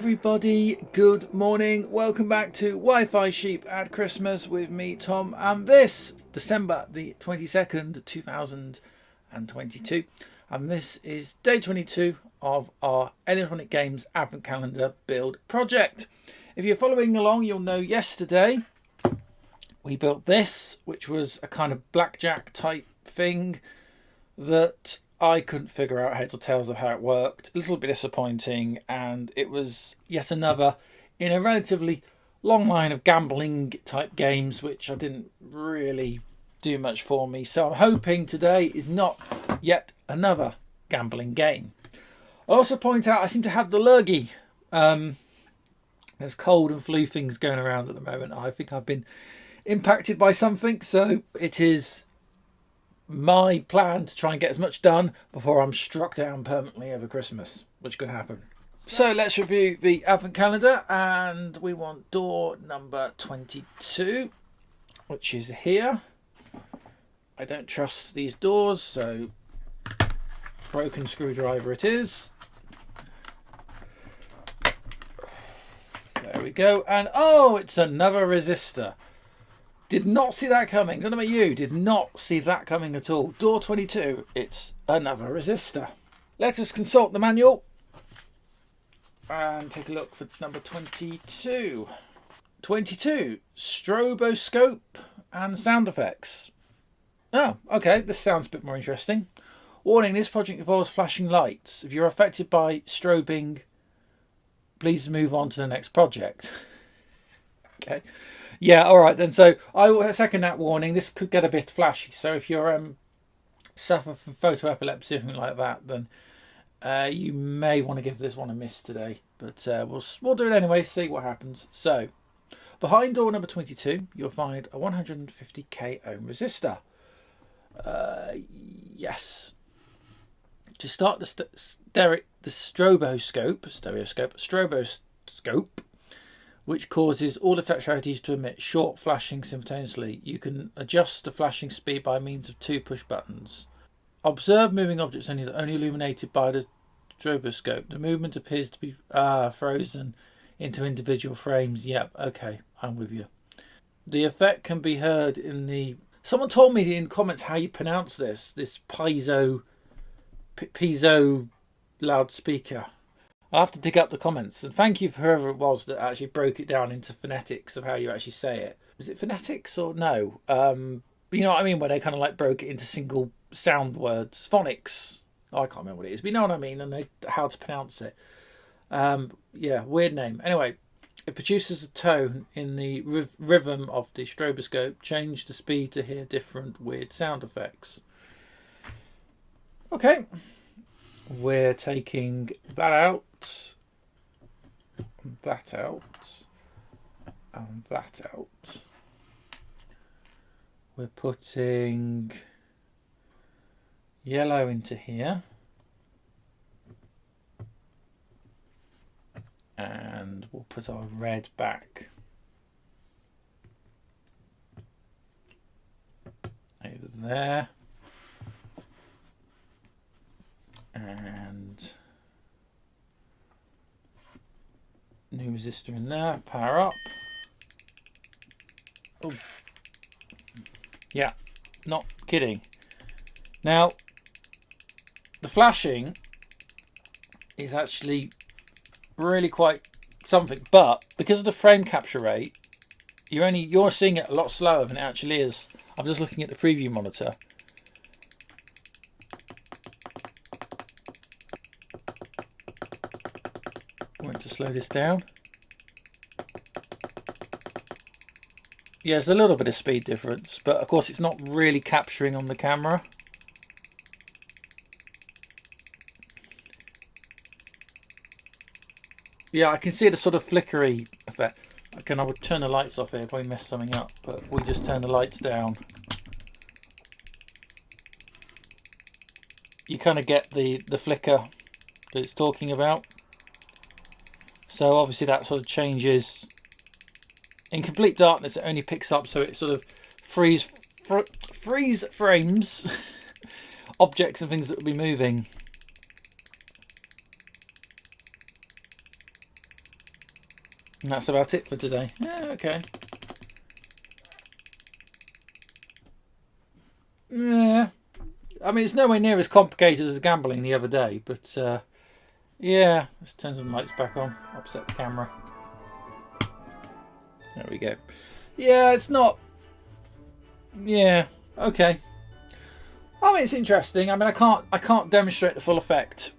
everybody, good morning. Welcome back to Wi-Fi Sheep at Christmas with me, Tom, and this December the 22nd, 2022. And this is day 22 of our Electronic Games Advent Calendar build project. If you're following along, you'll know yesterday we built this, which was a kind of blackjack type thing that I couldn't figure out heads or tails of how it worked. A little bit disappointing, and it was yet another in a relatively long line of gambling type games which I didn't really do much for me. So I'm hoping today is not yet another gambling game. I'll also point out I seem to have the lurgy. There's cold and flu things going around at the moment. I think I've been impacted by something, so it is my plan to try and get as much done before I'm struck down permanently over Christmas, which could happen. So let's review the Advent Calendar, and we want door number 22, which is here. I don't trust these doors, so broken screwdriver it is. There we go, and oh, it's another resistor. Did not see that coming. Don't know about you. Did not see that coming at all. Door 22. It's another resistor. Let us consult the manual and take a look for number 22. 22. Stroboscope and sound effects. Oh, okay. This sounds a bit more interesting. Warning, this project involves flashing lights. If you're affected by strobing, please move on to the next project. Okay. Yeah, all right then. So I will second that warning. This could get a bit flashy. So if you're suffer from photo epilepsy or something like that, then you may want to give this one a miss today. But we'll do it anyway. See what happens. So behind door number 22, you'll find a 150k ohm resistor. Yes. To start the stroboscope, which causes all attached LEDs to emit short flashing simultaneously. You can adjust the flashing speed by means of 2 push buttons. Observe moving objects only illuminated by the stroboscope. The movement appears to be frozen into individual frames. Yep, okay, I'm with you. The effect can be heard in the... Someone told me in comments how you pronounce this piezo loudspeaker. I'll have to dig up the comments, and thank you for whoever it was that actually broke it down into phonetics of how you actually say it. Was it phonetics or no? You know what I mean, where they kind of like broke it into single sound words, phonics. Oh, I can't remember what it is, but you know what I mean, and how to pronounce it. Yeah, weird name. Anyway, it produces a tone in the rhythm of the stroboscope. Change the speed to hear different weird sound effects. Okay. We're taking that out, that out, and that out. We're putting yellow into here. And we'll put our red back over there. And new resistor in there, power up. Oh, yeah, not kidding. Now, the flashing is actually really quite something, but because of the frame capture rate, you're seeing it a lot slower than it actually is. I'm just looking at the preview monitor. I'm going to slow this down. Yeah, there's a little bit of speed difference, but of course it's not really capturing on the camera. Yeah, I can see the sort of flickery effect. I would turn the lights off here if I mess something up, but we just turn the lights down. You kind of get the flicker that it's talking about. So obviously that sort of changes. In complete darkness, it only picks up, so it sort of freeze frames objects and things that will be moving. And that's about it for today. Yeah, okay. Yeah. I mean, it's nowhere near as complicated as gambling the other day, but yeah. Let's turn some lights back on. Upset the camera. There we go. Yeah, it's not. Yeah. Okay. I mean, it's interesting. I mean, I can't demonstrate the full effect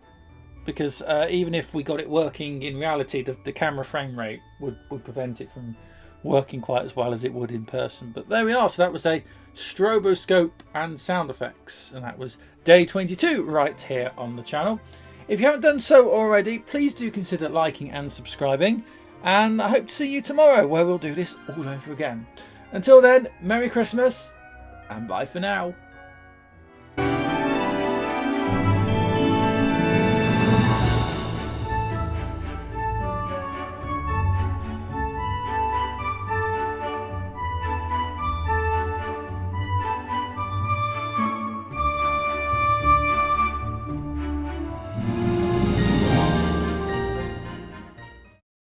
because even if we got it working in reality, the camera frame rate would prevent it from working quite as well as it would in person. But there we are. So that was a stroboscope and sound effects, and that was day 22 right here on the channel. If you haven't done so already, please do consider liking and subscribing, and I hope to see you tomorrow where we'll do this all over again. Until then, Merry Christmas and bye for now.